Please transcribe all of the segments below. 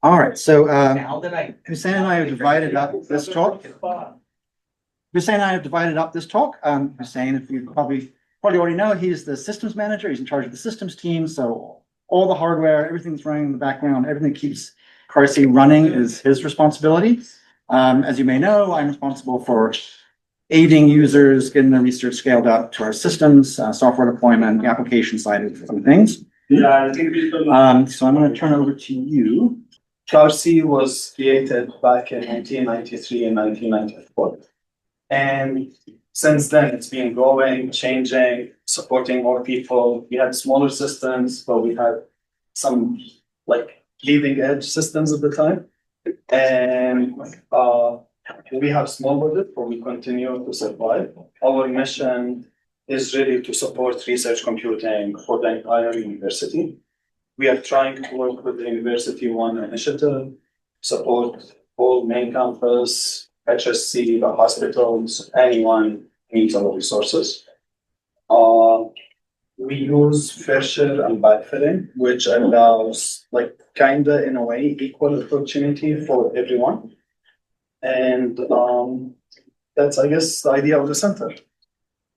All right, so Hussein and I have divided up this talk. Hussein and I have divided up this talk. Hussein, if you probably already know, he's the systems manager. He's in charge of the systems team. So all the hardware, everything that's running in the background, everything that keeps CarC running is his responsibility. As you may know, I'm responsible for aiding users, getting their research scaled up to our systems, software deployment, the application side of some things. So I'm going to turn over to you. CarC was created back in 1993 and 1994. And since then, it's been growing, changing, supporting more people. We had smaller systems, but we had some like leading edge systems at the time. And we have small budget, but we continue to survive. Our mission is really to support research computing for the entire university. We are trying to work with the University One initiative, support all main campus, HSC, the hospitals, anyone needs our resources. We use fair share and backfilling, which allows like kinda in a way equal opportunity for everyone. And that's I guess the idea of the center.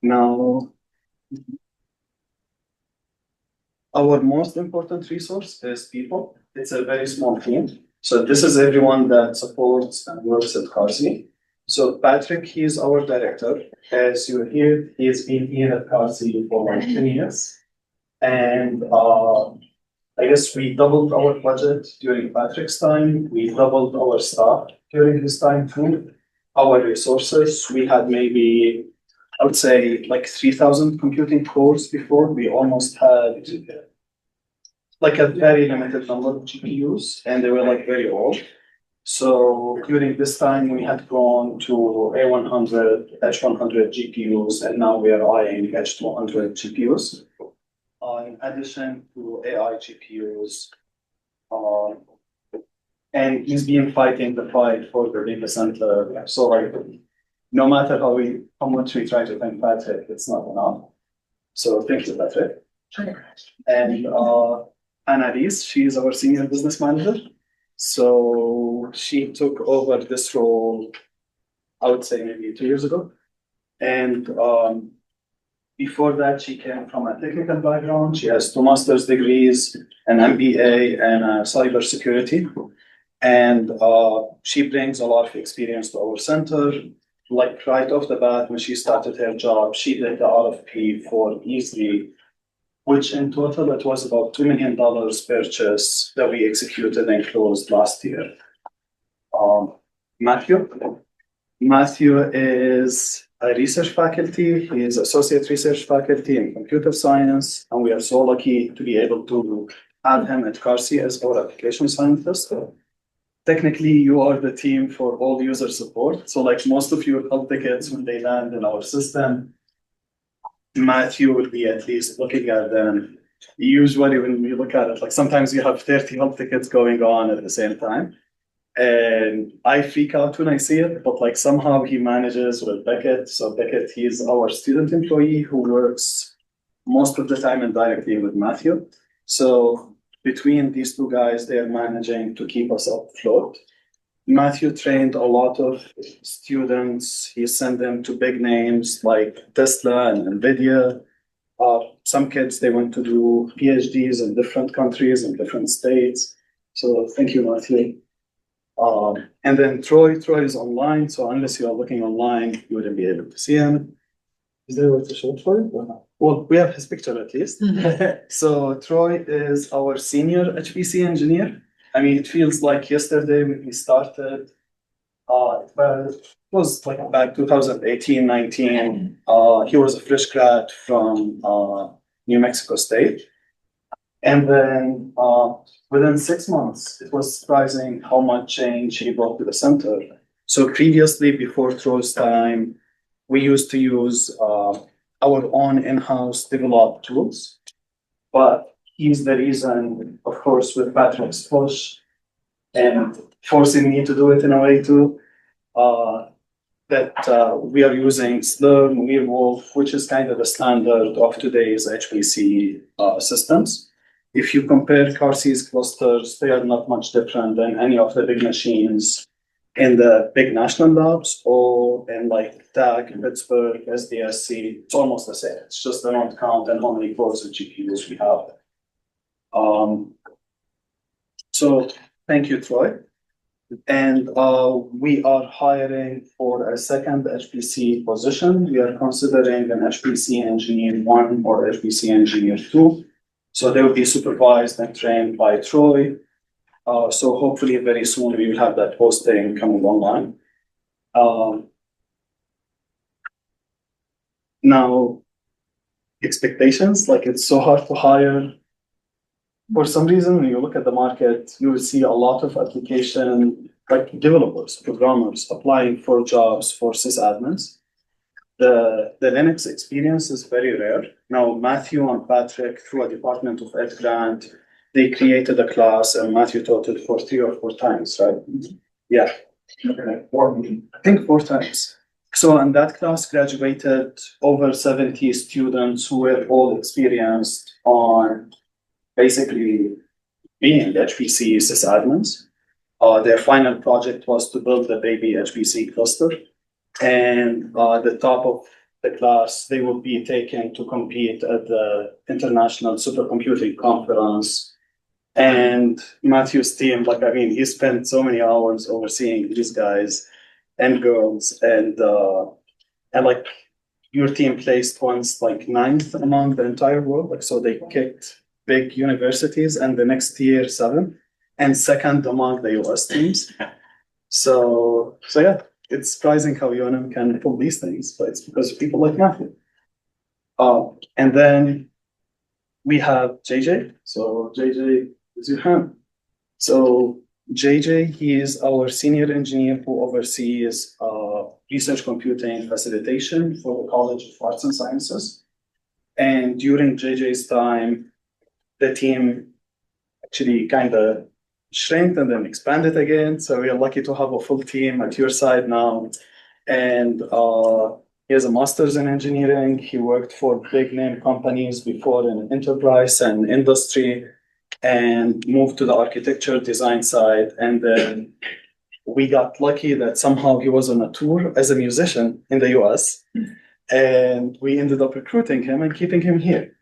Now our most important resource is people. It's a very small team. So this is everyone that supports and works at CarC. So Patrick, he's our director. As you hear, he's been here at CarC for like 10 years. And I guess we doubled our budget during Patrick's time. We doubled our staff during his time too. Our resources, we had maybe, I would say like 3,000 computing cores before. We almost had like a very limited number of GPUs and they were like very old. So during this time, we had grown to A100, H100 GPUs, and now we are eyeing H200 GPUs. In addition to AI GPUs, and he's been fighting the fight for the data center. So like, no matter how much we try to thank Patrick, it's not enough. So thank you, Patrick. And Anneliese, she is our senior business manager. So she took over this role, I would say maybe 2 years ago. And before that, she came from a technical background. She has 2 master's degrees, an MBA, and cybersecurity. And she brings a lot of experience to our center. Like right off the bat, when she started her job, she did the RFP for easily, which in total it was about $2 million purchase that we executed and closed last year. Matthew is a research faculty. He is associate research faculty in computer science, and we are so lucky to be able to have him at CarC as our application scientist. Technically, you are the team for all user support. So like most of your help tickets, when they land in our system, Matthew will be at least looking at them. Usually when we look at it, like sometimes you have 30 help tickets going on at the same time. And I freak out when I see it, but like somehow he manages with Beckett. So Beckett, he's our student employee who works most of the time indirectly with Matthew. So between these 2 guys, they are managing to keep us afloat. Matthew trained a lot of students. He sent them to big names like Tesla and NVIDIA. Some kids, they went to do PhDs in different countries and different states. So thank you, Matthew. And then Troy is online. So unless you are looking online, you wouldn't be able to see him. Is there a way to show Troy? Well, we have his picture at least. So Troy is our senior HPC engineer. I mean, it feels like yesterday when we started, it was like back 2018, 19. He was a fresh grad from New Mexico State. And then within 6 months, it was surprising how much change he brought to the center. So previously, before Troy's time, we used to use our own in-house developed tools. But he's the reason, of course, with Patrick's push and forcing me to do it in a way too, that we are using Slurm, Werewolf, which is kind of the standard of today's HPC systems. if you compare car seats clusters, they are not much different than any of the big machines in the big national labs or in like TAG, Pittsburgh, SDSC. It's almost the same. It's just the node count and how many cores and GPUs we have. So thank you, Troy. And we are hiring for a second HPC position. We are considering an HPC engineer 1 or HPC engineer 2. So they will be supervised and trained by Troy. So hopefully very soon we will have that posting coming online. Now, expectations, like it's so hard to hire. For some reason, when you look at the market, you will see a lot of application, like developers, programmers applying for jobs for sysadmins. The Linux experience is very rare. Now, Matthew and Patrick, through a Department of Ed grant, they created a class and Matthew taught it for 3 or 4 times, right? Yeah. Okay. I think 4 times. So in that class graduated over 70 students who were all experienced on basically being HPC sysadmins. Their final project was to build the baby HPC cluster. And the top of the class, they would be taken to compete at the International Supercomputing Conference. And Matthew's team, like, I mean, he spent so many hours overseeing these guys and girls. And like, your team placed once, like, 9th among the entire world. Like, so they kicked big universities, and the next year 7th, and 2nd among the US teams. So yeah, it's surprising how UNM can pull these things, but it's because of people like Matthew. And then we have JJ. So JJ is your hand. So JJ, he is our senior engineer who oversees research computing facilitation for the College of Arts and Sciences. And during JJ's time, the team actually kind of shrinked and then expanded again. So we are lucky to have a full team at your side now. And he has a master's in engineering. He worked for big name companies before in enterprise and industry and moved to the architecture design side. And then we got lucky that somehow he was on a tour as a musician in the US. And we ended up recruiting him and keeping him here.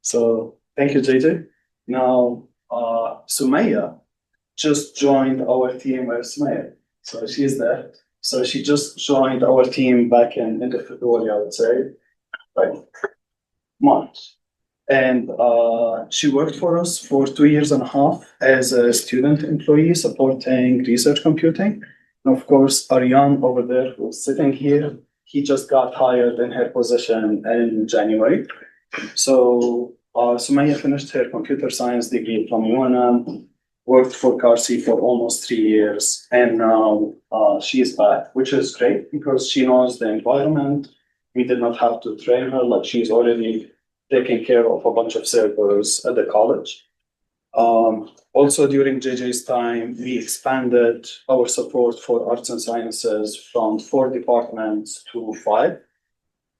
So thank you, JJ. Now, Sumaya just joined our team. Where's Sumaya? So she's there. So she just joined our team back in end of February, I would say, right? March. And she worked for us for 2.5 years as a student employee supporting research computing. And of course, Aryan over there, who's sitting here, he just got hired in her position in January. So Sumaya finished her computer science degree from UNM, worked for CARSI for almost 3 years, and now she is back, which is great because she knows the environment. We did not have to train her, like she's already taking care of a bunch of servers at the college. Also during JJ's time, we expanded our support for arts and sciences from 4 departments to 5.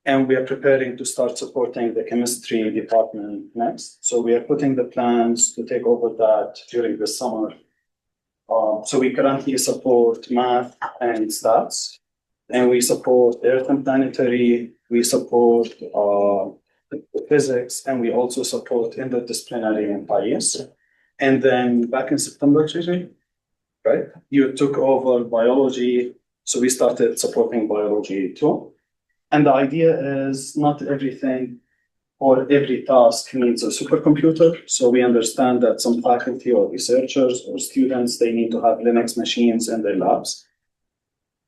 And we are preparing to start supporting the chemistry department next. So we are putting the plans to take over that during the summer. So we currently support math and stats, and we support earth and planetary, we support physics, and we also support interdisciplinary and PIES. And then back in September, JJ, right? You took over biology, so we started supporting biology too. And the idea is not everything or every task needs a supercomputer. So we understand that some faculty or researchers or students, they need to have Linux machines in their labs.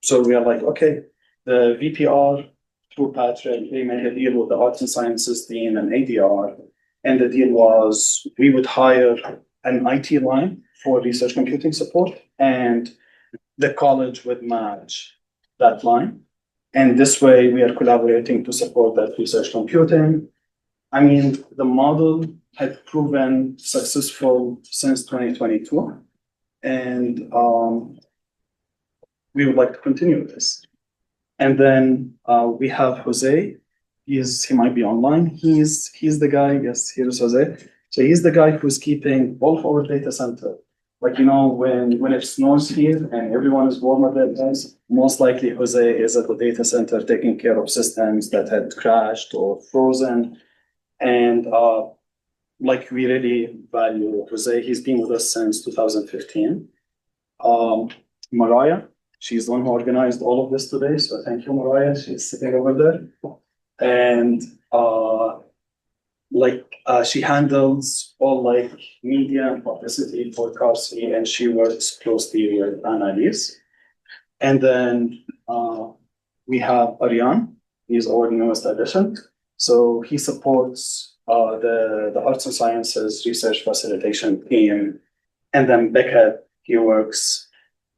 So we are like, okay, the VPR through Patrick, they made a deal with the Arts and Sciences Dean and ADR. And the deal was we would hire an IT line for research computing support, and the college would match that line. And this way we are collaborating to support that research computing. I mean, the model had proven successful since 2022. And we would like to continue this. And then we have Jose. He might be online. He's the guy. Yes, here's Jose. So he's the guy who's keeping all of our data center. Like, when it snows here and everyone is warm at their place, most likely Jose is at the data center taking care of systems that had crashed or frozen. And we really value Jose. He's been with us since 2015. Mariah, she's the one who organized all of this today. So thank you, Mariah. She's sitting over there. And she handles all media and publicity for Carsi, and she works closely with Anneliese. And then we have Aryan. He's our newest addition. So he supports the arts and sciences research facilitation team. And then Beckett, he works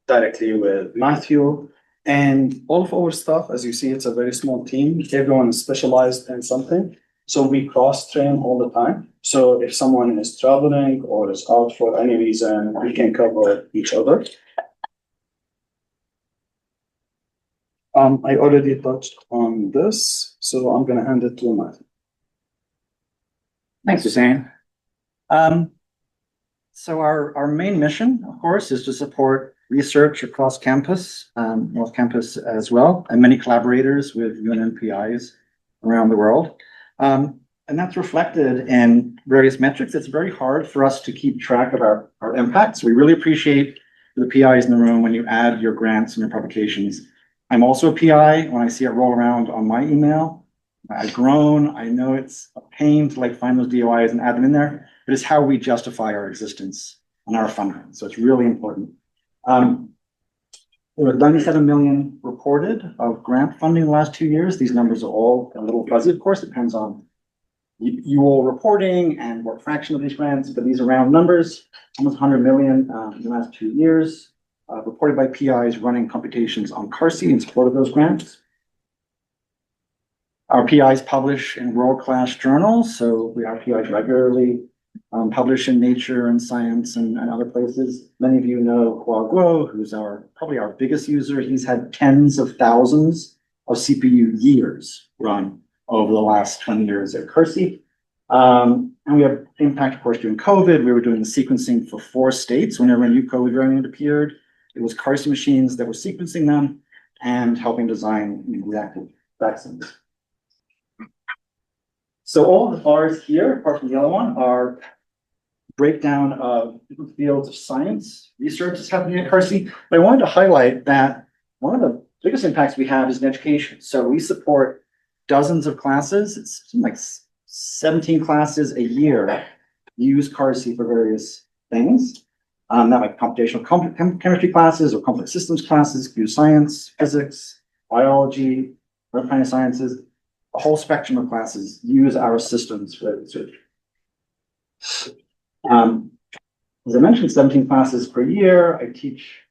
directly with Matthew. And all of our stuff, as you see, it's a very small team. Everyone is specialized in something. So we cross-train all the time. So if someone is traveling or is out for any reason, we can cover each other. I already touched on this, so I'm going to hand it to Matthew. Thanks, Hussein. So our main mission, of course, is to support research across campus, North Campus as well, and many collaborators with UNNPIs around the world. And that's reflected in various metrics. It's very hard for us to keep track of our impacts. We really appreciate the PIs in the room when you add your grants and your publications. I'm also a PI. When I see it roll around on my email, I've grown. I know it's a pain to find those DOIs and add them in there, but it's how we justify our existence and our funding. So it's really important. There were 97 million reported of grant funding in the last 2 years. These numbers are all a little fuzzy, of course. It depends on you all reporting and what fraction of these grants, but these are round numbers, almost 100 million in the last 2 years, reported by PIs running computations on Carsi in support of those grants. Our PIs publish in world-class journals, so our PIs regularly publish in Nature and Science and other places. Many of you know Hua Guo, who's probably our biggest user. He's had tens of thousands of CPU years run over the last 20 years at Carsi. And we have impact, of course, during COVID. We were doing the sequencing for 4 states. Whenever a new COVID variant appeared, it was Carsi machines that were sequencing them and helping design reactive vaccines. So all the bars here, apart from the yellow one, are breakdown of different fields of science research that's happening at Carsi. But I wanted to highlight that one of the biggest impacts we have is in education. So we support dozens of classes. It's something like 17 classes a year use Carsi for various things. That might be computational chemistry classes or complex systems classes, computer science, physics, biology, other kind of sciences. A whole spectrum of classes use our systems for research. As I mentioned, 17 classes per year. I teach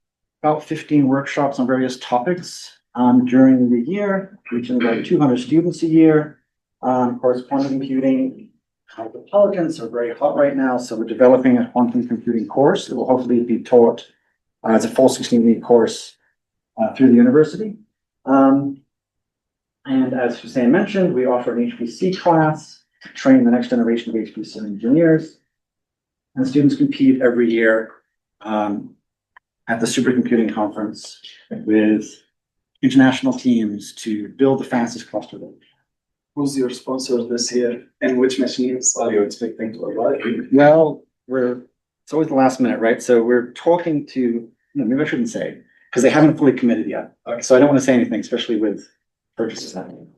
about 15 workshops on various topics during the year, reaching about 200 students a year. Of course, quantum computing, intelligence are very hot right now, so we're developing a quantum computing course that will hopefully be taught as a full 16-week course through the university. And as Hussein mentioned, we offer an HPC class to train the next generation of HPC engineers. And students compete every year at the supercomputing conference with international teams to build the fastest cluster. Who's your sponsor this year, and which machines are you expecting to arrive? Well, it's always the last minute, right? So we're talking to, maybe I shouldn't say, because they haven't fully committed yet. Okay. So I don't want to say anything, especially with purchases happening.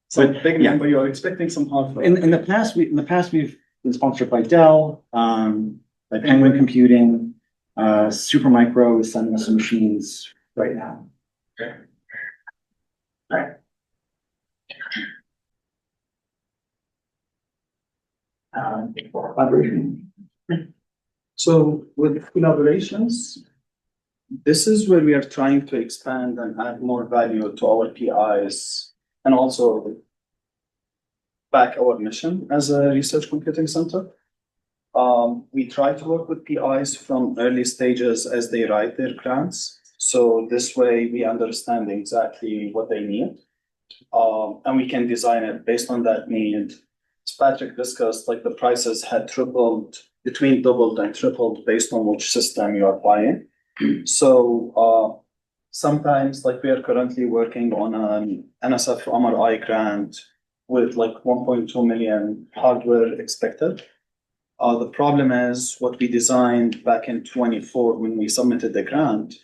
So big number, you are expecting some hardware. In the past, we've been sponsored by Dell, by Penguin Computing, Supermicro is sending us some machines right now. Okay. All right. Collaboration. So with collaborations, this is where we are trying to expand and add more value to our PIs and also back our mission as a research computing center. We try to work with PIs from early stages as they write their grants. So this way we understand exactly what they need. And we can design it based on that need as Patrick discussed, like the prices had tripled, between doubled and tripled based on which system you are buying. So sometimes, like we are currently working on an NSF MRI grant with like 1.2 million hardware expected. The problem is what we designed back in 24 when we submitted the grant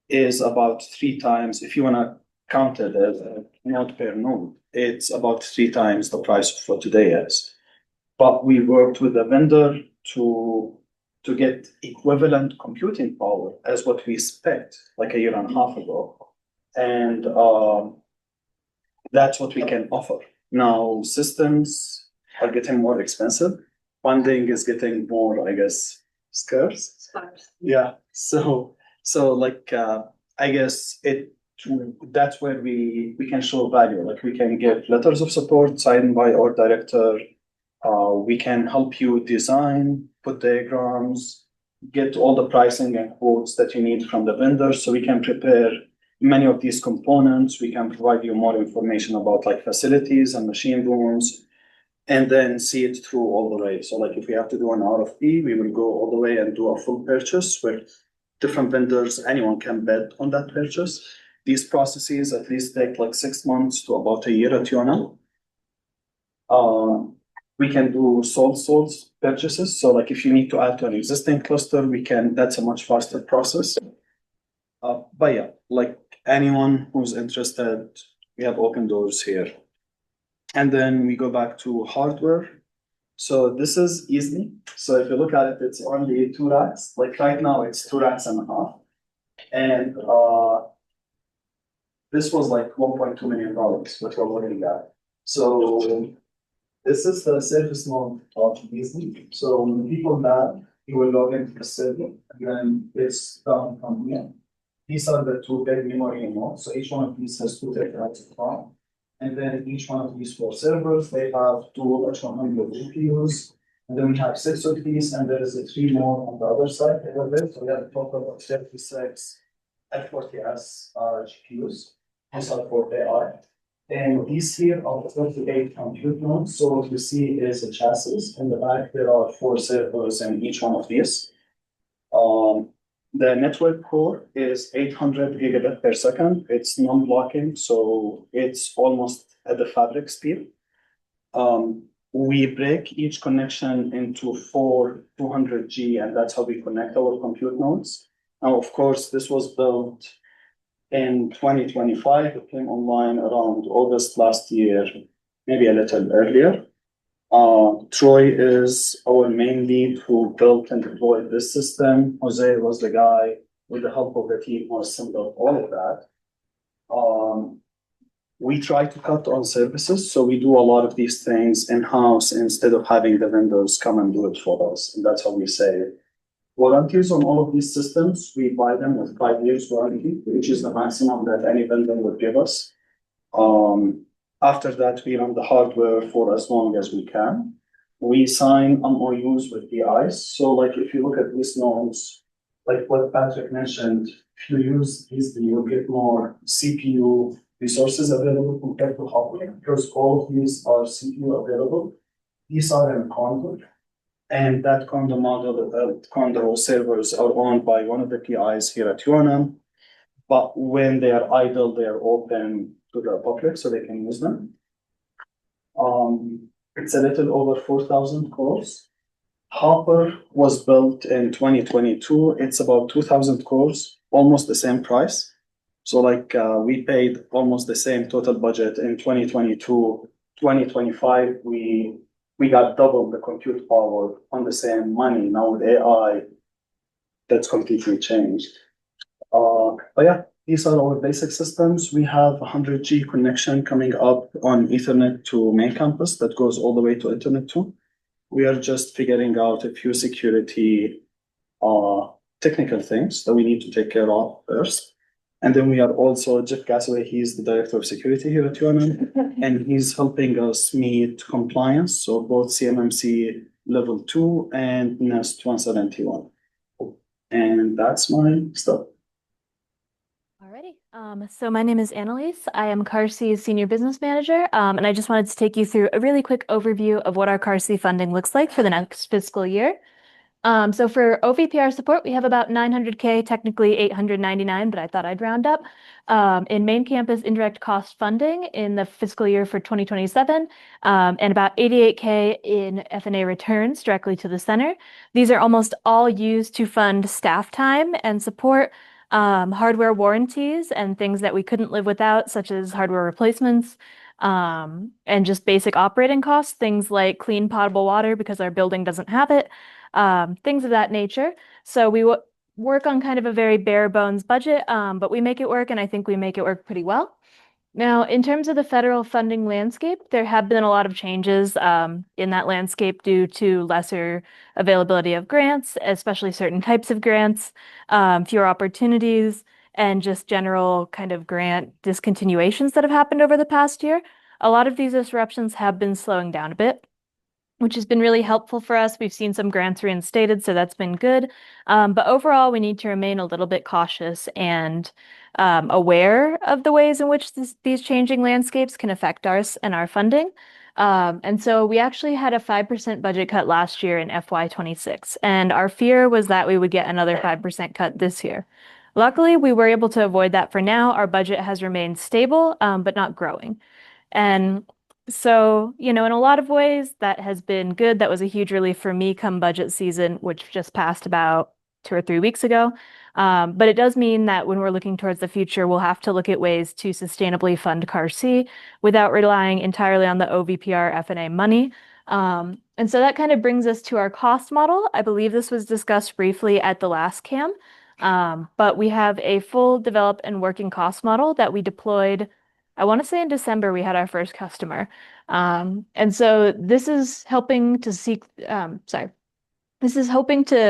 is about 3 times, if you want to count it as a node per node, it's about 3 times the price of what today is. But we worked with the vendor to get equivalent computing power as what we expect like a year and a half ago. And that's what we can offer. Now, systems are getting more expensive. Funding is getting more, I guess, scarce. Yeah. So like, I guess that's where we can show value. Like we can give letters of support signed by our director. We can help you design, put diagrams, get all the pricing and quotes that you need from the vendor. So we can prepare many of these components. We can provide you more information about like facilities and machine rooms, and then see it through all the way. So like if we have to do an RFP, we will go all the way and do a full purchase where different vendors, anyone can bet on that purchase. These processes at least take like 6 months to about a year at Tiona. We can do sole source purchases. So like if you need to add to an existing cluster, that's a much faster process. But yeah, like anyone who's interested, we have open doors here. And then we go back to hardware. So this is easy. So if you look at it, it's only 2 racks. Like right now, it's 2.5 racks. And this was like $1.2 million, what we're looking at. So this is the service mode of Disney. So when people land, you will log into the server, and then it's done from here. These are the 2 big memory nodes. So each one of these has 2 terabytes of RAM. And then each one of these 4 servers, they have 2 H100 GPUs. And then we have 6 of these, and there is 3 more on the other side of it. So we have a total of 36 F40S GPUs. These are for AI. And these here are the 38 compute nodes. So what you see is a chassis. In the back, there are 4 servers in each one of these. The network core is 800 gigabit per second. It's non-blocking, so it's almost at the fabric speed. We break each connection into 4 200G, and that's how we connect our compute nodes. Now, of course, this was built in 2025. It came online around August last year, maybe a little earlier. Troy is our main lead who built and deployed this system. Jose was the guy with the help of the team who assembled all of that. We try to cut on services, so we do a lot of these things in-house instead of having the vendors come and do it for us. And that's how we say warranties on all of these systems. We buy them with 5 years warranty, which is the maximum that any vendor would give us. After that, we run the hardware for as long as we can. We sign MOUs with PIs. So like if you look at these nodes, like what Patrick mentioned, if you use these, you'll get more CPU resources available compared to hardware, because all of these are CPU available. These are in Conda, and that Conda model, Conda servers are owned by one of the PIs here at UNM. But when they are idle, they are open to the public so they can use them. It's a little over 4,000 cores. Hopper was built in 2022. It's about 2,000 cores, almost the same price. So like we paid almost the same total budget in 2022. 2025, we got double the compute power on the same money. Now with AI, that's completely changed. But yeah, these are our basic systems. We have a 100G connection coming up on Ethernet to main campus that goes all the way to Internet 2. We are just figuring out a few security technical things that we need to take care of first. And then we are also, Jeff Gasaway, he's the director of security here at UNM, and he's helping us meet compliance. So both CMMC level 2 and NEST 171. And that's my stuff. Alrighty. So my name is Anneliese. I am CARSI's Senior Business Manager, and I just wanted to take you through a really quick overview of what our CARSI funding looks like for the next fiscal year. So for OVPR support, we have about 900K, technically 899, but I thought I'd round up, in main campus indirect cost funding in the fiscal year for 2027, and about 88K in F&A returns directly to the center. These are almost all used to fund staff time and support hardware warranties and things that we couldn't live without, such as hardware replacements, and just basic operating costs, things like clean potable water because our building doesn't have it, things of that nature. So we work on kind of a very bare bones budget, but we make it work, and I think we make it work pretty well. Now, in terms of the federal funding landscape, there have been a lot of changes in that landscape due to lesser availability of grants, especially certain types of grants, fewer opportunities, and just general kind of grant discontinuations that have happened over the past year. A lot of these disruptions have been slowing down a bit, which has been really helpful for us. We've seen some grants reinstated, so that's been good. But overall, we need to remain a little bit cautious and aware of the ways in which these changing landscapes can affect us and our funding. And so we actually had a 5% budget cut last year in FY26, and our fear was that we would get another 5% cut this year. Luckily, we were able to avoid that for now. Our budget has remained stable, but not growing. And so, in a lot of ways, that has been good. That was a huge relief for me come budget season, which just passed about 2 or 3 weeks ago. But it does mean that when we're looking towards the future, we'll have to look at ways to sustainably fund CARSI without relying entirely on the OVPR F&A money. And so that kind of brings us to our cost model. I believe this was discussed briefly at the last CAM, but we have a full developed and working cost model that we deployed. I want to say in December we had our first customer. And so this is hoping to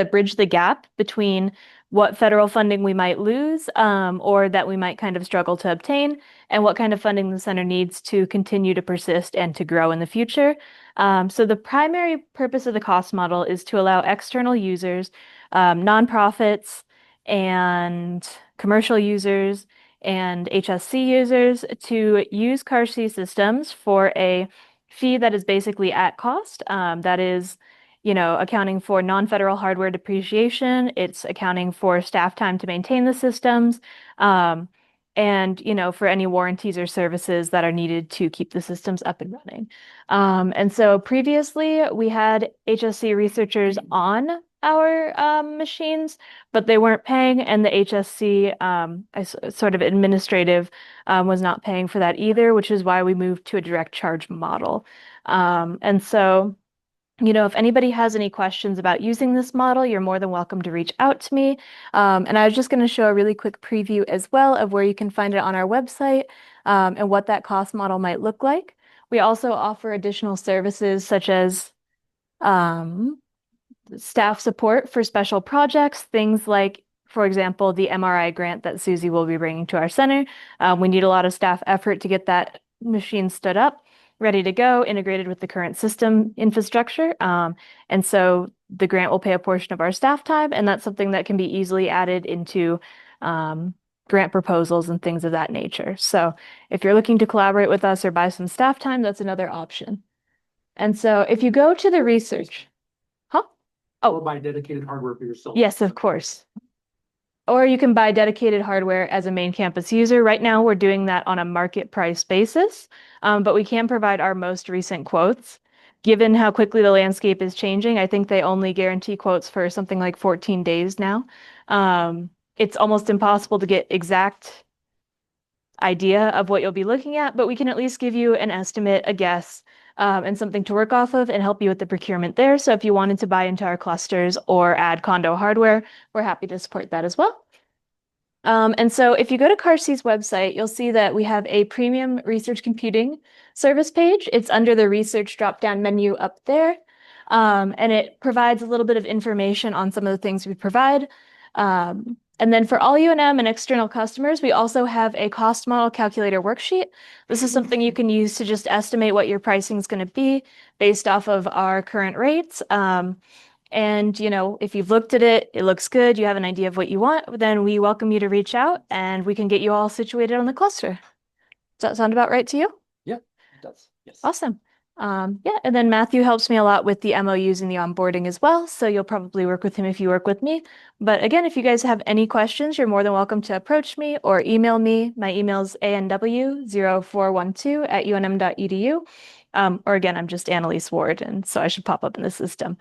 bridge the gap between what federal funding we might lose, or that we might kind of struggle to obtain, and what kind of funding the center needs to continue to persist and to grow in the future. So the primary purpose of the cost model is to allow external users, nonprofits and commercial users, and HSC users to use CARSI systems for a fee that is basically at cost. That is, accounting for non-federal hardware depreciation. It's accounting for staff time to maintain the systems, and, for any warranties or services that are needed to keep the systems up and running. And so previously we had HSC researchers on our machines, but they weren't paying, and the HSC sort of administrative was not paying for that either, which is why we moved to a direct charge model. And so, if anybody has any questions about using this model, you're more than welcome to reach out to me. And I was just going to show a really quick preview as well of where you can find it on our website, and what that cost model might look like. We also offer additional services such as staff support for special projects, things like, for example, the MRI grant that Susie will be bringing to our center. We need a lot of staff effort to get that machine stood up, ready to go, integrated with the current system infrastructure. And so the grant will pay a portion of our staff time, and that's something that can be easily added into grant proposals and things of that nature. So if you're looking to collaborate with us or buy some staff time, that's another option. And so if you go to the research, Or buy dedicated hardware for yourself. yes, of course. Or you can buy dedicated hardware as a main campus user. Right now, we're doing that on a market price basis, but we can provide our most recent quotes. Given how quickly the landscape is changing, I think they only guarantee quotes for something like 14 days now. It's almost impossible to get exact idea of what you'll be looking at, but we can at least give you an estimate, a guess, and something to work off of and help you with the procurement there. So if you wanted to buy into our clusters or add condo hardware, we're happy to support that as well. And so if you go to CARSI's website, you'll see that we have a premium research computing service page. It's under the research drop-down menu up there. And it provides a little bit of information on some of the things we provide. And then for all UNM and external customers, we also have a cost model calculator worksheet. This is something you can use to just estimate what your pricing is going to be based off of our current rates. And, you know, if you've looked at it, it looks good, you have an idea of what you want, then we welcome you to reach out and we can get you all situated on the cluster. Does that sound about right to you? Yeah, it does. Yes. Awesome. Yeah, and then Matthew helps me a lot with the MOUs and the onboarding as well, so you'll probably work with him if you work with me. But again, if you guys have any questions, you're more than welcome to approach me or email me. My email is anw0412@unm.edu. Or again, I'm just Anneliese Ward, and so I should pop up in the system.